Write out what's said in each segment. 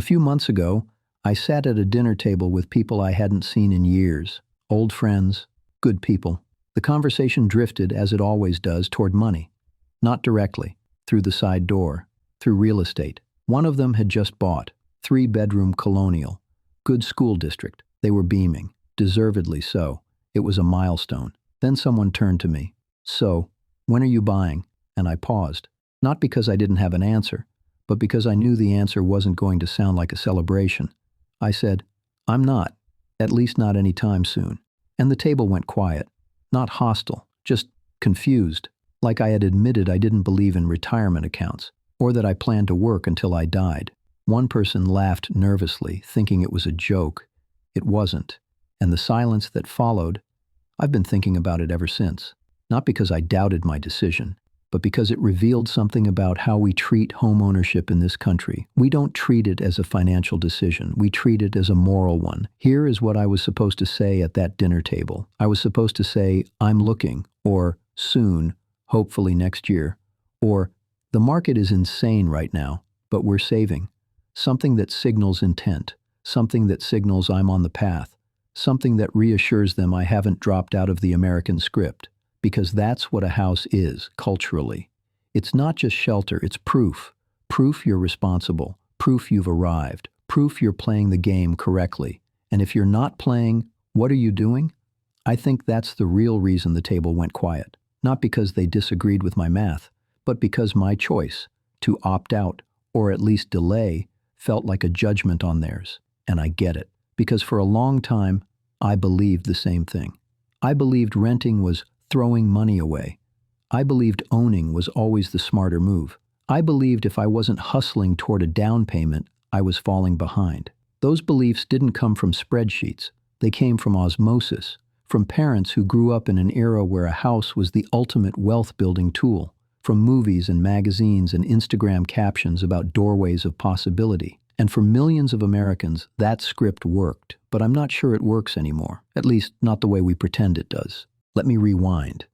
A few months ago, I sat at a dinner table with people I hadn't seen in years, old friends, good people. The conversation drifted, as it always does, toward money. Not directly, through the side door, through real estate. One of them had just bought, 3-bedroom colonial, good school district. They were beaming, deservedly so. It was a milestone. Then someone turned to me. "So, when are you buying?" And I paused. Not because I didn't have an answer, but because I knew the answer wasn't going to sound like a celebration. I said, "I'm not, at least not any time soon." And the table went quiet. Not hostile, just confused, like I had admitted I didn't believe in retirement accounts, or that I planned to work until I died. One person laughed nervously, thinking it was a joke. It wasn't. And the silence that followed, I've been thinking about it ever since. Not because I doubted my decision, but because it revealed something about how we treat homeownership in this country. We don't treat it as a financial decision. We treat it as a moral one. Here is what I was supposed to say at that dinner table. I was supposed to say, "I'm looking," or "soon, hopefully next year," or "the market is insane right now, but we're saving." Something that signals intent, something that signals I'm on the path, something that reassures them I haven't dropped out of the American script. Because that's what a house is, culturally. It's not just shelter, it's proof. Proof you're responsible. Proof you've arrived. Proof you're playing the game correctly. And if you're not playing, what are you doing? I think that's the real reason the table went quiet. Not because they disagreed with my math, but because my choice, to opt out, or at least delay, felt like a judgment on theirs. And I get it. Because for a long time, I believed the same thing. I believed renting was throwing money away. I believed owning was always the smarter move. I believed if I wasn't hustling toward a down payment, I was falling behind. Those beliefs didn't come from spreadsheets. They came from osmosis, from parents who grew up in an era where a house was the ultimate wealth-building tool, from movies and magazines and Instagram captions about doorways of possibility. And for millions of Americans, that script worked, but I'm not sure it works anymore, at least not the way we pretend it does. Let me rewind.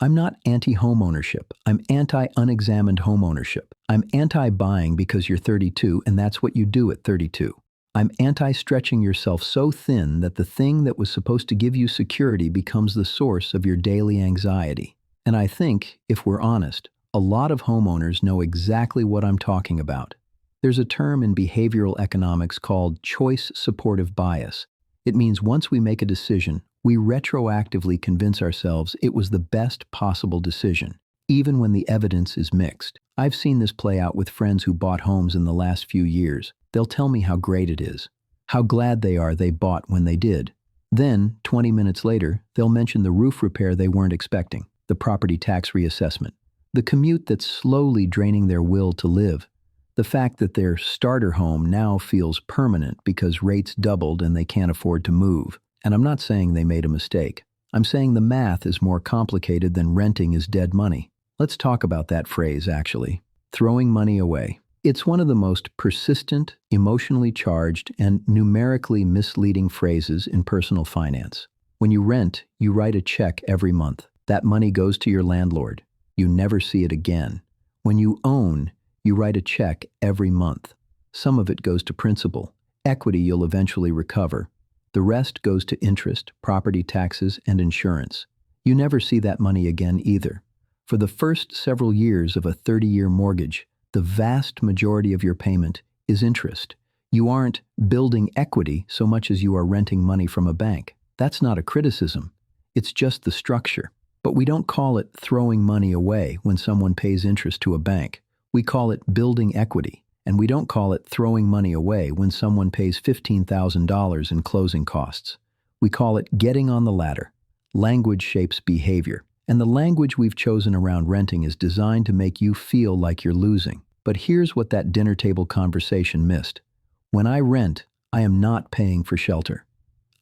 I'm not anti-homeownership. I'm anti-unexamined homeownership. I'm anti-buying because you're 32 and that's what you do at 32. I'm anti-stretching yourself so thin that the thing that was supposed to give you security becomes the source of your daily anxiety. And I think, if we're honest, a lot of homeowners know exactly what I'm talking about. There's a term in behavioral economics called choice supportive bias. It means once we make a decision, we retroactively convince ourselves it was the best possible decision, even when the evidence is mixed. I've seen this play out with friends who bought homes in the last few years. They'll tell me how great it is, how glad they are they bought when they did. Then, 20 minutes later, they'll mention the roof repair they weren't expecting, the property tax reassessment, the commute that's slowly draining their will to live, the fact that their starter home now feels permanent because rates doubled and they can't afford to move. And I'm not saying they made a mistake. I'm saying the math is more complicated than renting is dead money. Let's talk about that phrase, actually. Throwing money away. It's one of the most persistent, emotionally charged, and numerically misleading phrases in personal finance. When you rent, you write a check every month. That money goes to your landlord. You never see it again. When you own, you write a check every month. Some of it goes to principal. Equity you'll eventually recover. The rest goes to interest, property taxes, and insurance. You never see that money again either. For the first several years of a 30-year mortgage, the vast majority of your payment is interest. You aren't building equity so much as you are renting money from a bank. That's not a criticism. It's just the structure. But we don't call it throwing money away when someone pays interest to a bank. We call it building equity. And we don't call it throwing money away when someone pays $15,000 in closing costs. We call it getting on the ladder. Language shapes behavior. And the language we've chosen around renting is designed to make you feel like you're losing. But here's what that dinner table conversation missed. When I rent, I am not paying for shelter.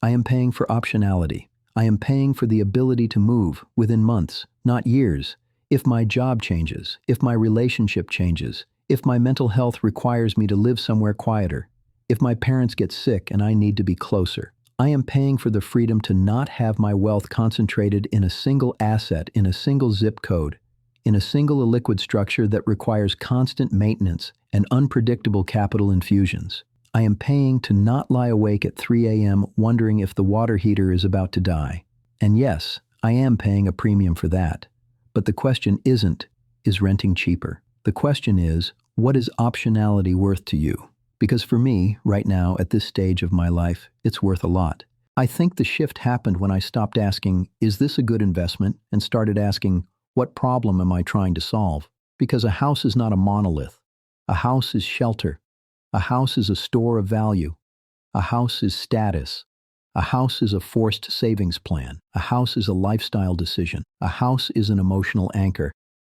I am paying for optionality. I am paying for the ability to move within months, not years. If my job changes, if my relationship changes, if my mental health requires me to live somewhere quieter, if my parents get sick and I need to be closer, I am paying for the freedom to not have my wealth concentrated in a single asset, in a single zip code, in a single illiquid structure that requires constant maintenance and unpredictable capital infusions. I am paying to not lie awake at 3 a.m. wondering if the water heater is about to die. And yes, I am paying a premium for that. But the question isn't, is renting cheaper? The question is, what is optionality worth to you? Because for me, right now, at this stage of my life, it's worth a lot. I think the shift happened when I stopped asking, is this a good investment? And started asking, what problem am I trying to solve? Because a house is not a monolith. A house is shelter. A house is a store of value. A house is status. A house is a forced savings plan. A house is a lifestyle decision. A house is an emotional anchor.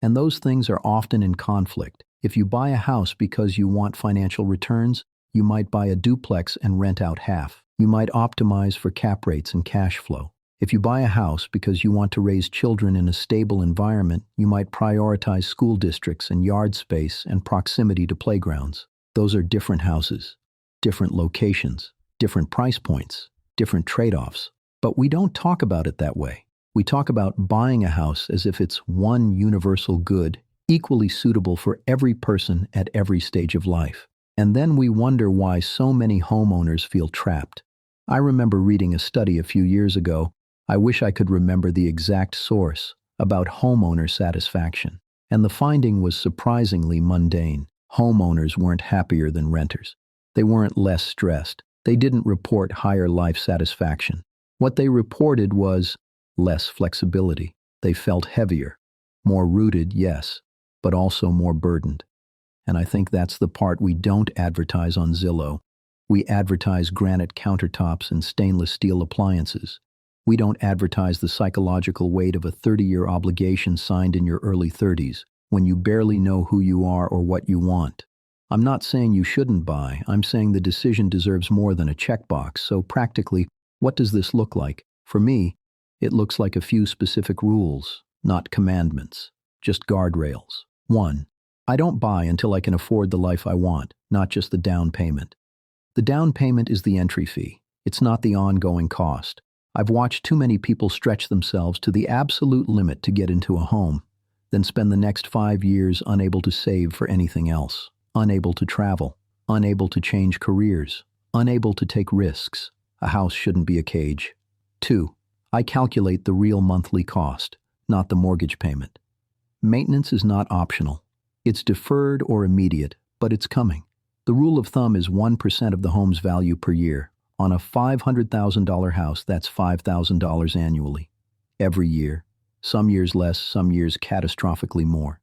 And those things are often in conflict. If you buy a house because you want financial returns, you might buy a duplex and rent out half. You might optimize for cap rates and cash flow. If you buy a house because you want to raise children in a stable environment, you might prioritize school districts and yard space and proximity to playgrounds. Those are different houses, different locations, different price points, different trade-offs. But we don't talk about it that way. We talk about buying a house as if it's one universal good, equally suitable for every person at every stage of life. And then we wonder why so many homeowners feel trapped. I remember reading a study a few years ago. I wish I could remember the exact source, about homeowner satisfaction. And the finding was surprisingly mundane. Homeowners weren't happier than renters. They weren't less stressed. They didn't report higher life satisfaction. What they reported was less flexibility. They felt heavier, more rooted, yes, but also more burdened. And I think that's the part we don't advertise on Zillow. We advertise granite countertops and stainless steel appliances. We don't advertise the psychological weight of a 30-year obligation signed in your early 30s, when you barely know who you are or what you want. I'm not saying you shouldn't buy. I'm saying the decision deserves more than a checkbox. So practically, what does this look like? For me, it looks like a few specific rules, not commandments, just guardrails. 1. I don't buy until I can afford the life I want, not just the down payment. The down payment is the entry fee. It's not the ongoing cost. I've watched too many people stretch themselves to the absolute limit to get into a home, then spend the next 5 years unable to save for anything else, unable to travel, unable to change careers, unable to take risks. A house shouldn't be a cage. 2. I calculate the real monthly cost, not the mortgage payment. Maintenance is not optional. It's deferred or immediate, but it's coming. The rule of thumb is 1% of the home's value per year. On a $500,000 house, that's $5,000 annually. Every year. Some years less, some years catastrophically more.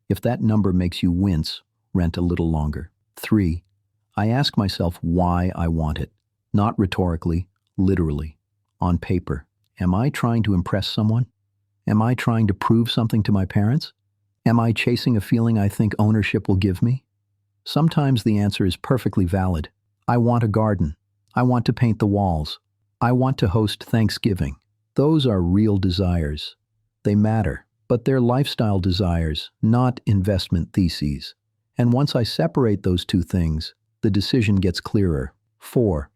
If that number makes you wince, rent a little longer. 3. I ask myself why I want it. Not rhetorically, literally. On paper. Am I trying to impress someone? Am I trying to prove something to my parents? Am I chasing a feeling I think ownership will give me? Sometimes the answer is perfectly valid. I want a garden. I want to paint the walls. I want to host Thanksgiving. Those are real desires. They matter, but they're lifestyle desires, not investment theses. And once I separate those two things, the decision gets clearer. 4.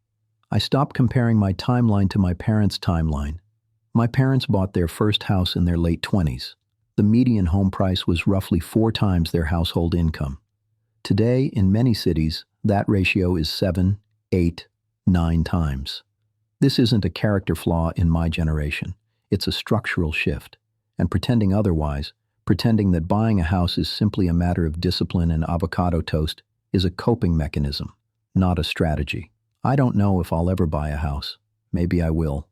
I stop comparing my timeline to my parents' timeline. My parents bought their first house in their late 20s. The median home price was roughly 4 times their household income. Today, in many cities, that ratio is 7, 8, 9 times. This isn't a character flaw in my generation. It's a structural shift. And pretending otherwise, pretending that buying a house is simply a matter of discipline and avocado toast, is a coping mechanism, not a strategy. I don't know if I'll ever buy a house. Maybe I will.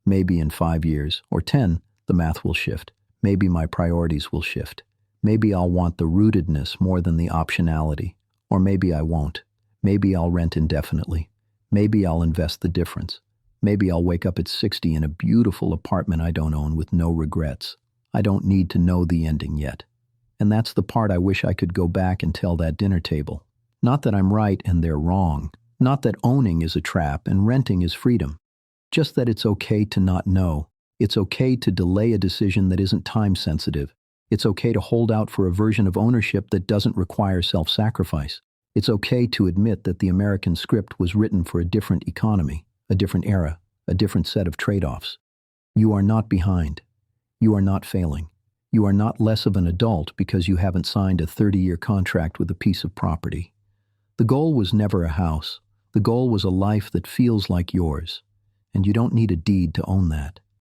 Maybe in 5 years, or 10, the math will shift. Maybe my priorities will shift. Maybe I'll want the rootedness more than the optionality. Or maybe I won't. Maybe I'll rent indefinitely. Maybe I'll invest the difference. Maybe I'll wake up at 60 in a beautiful apartment I don't own with no regrets. I don't need to know the ending yet. And that's the part I wish I could go back and tell that dinner table. Not that I'm right and they're wrong. Not that owning is a trap and renting is freedom. Just that it's okay to not know. It's okay to delay a decision that isn't time-sensitive. It's okay to hold out for a version of ownership that doesn't require self-sacrifice. It's okay to admit that the American script was written for a different economy, a different era, a different set of trade-offs. You are not behind. You are not failing. You are not less of an adult because you haven't signed a 30-year contract with a piece of property. The goal was never a house. The goal was a life that feels like yours, and you don't need a deed to own that.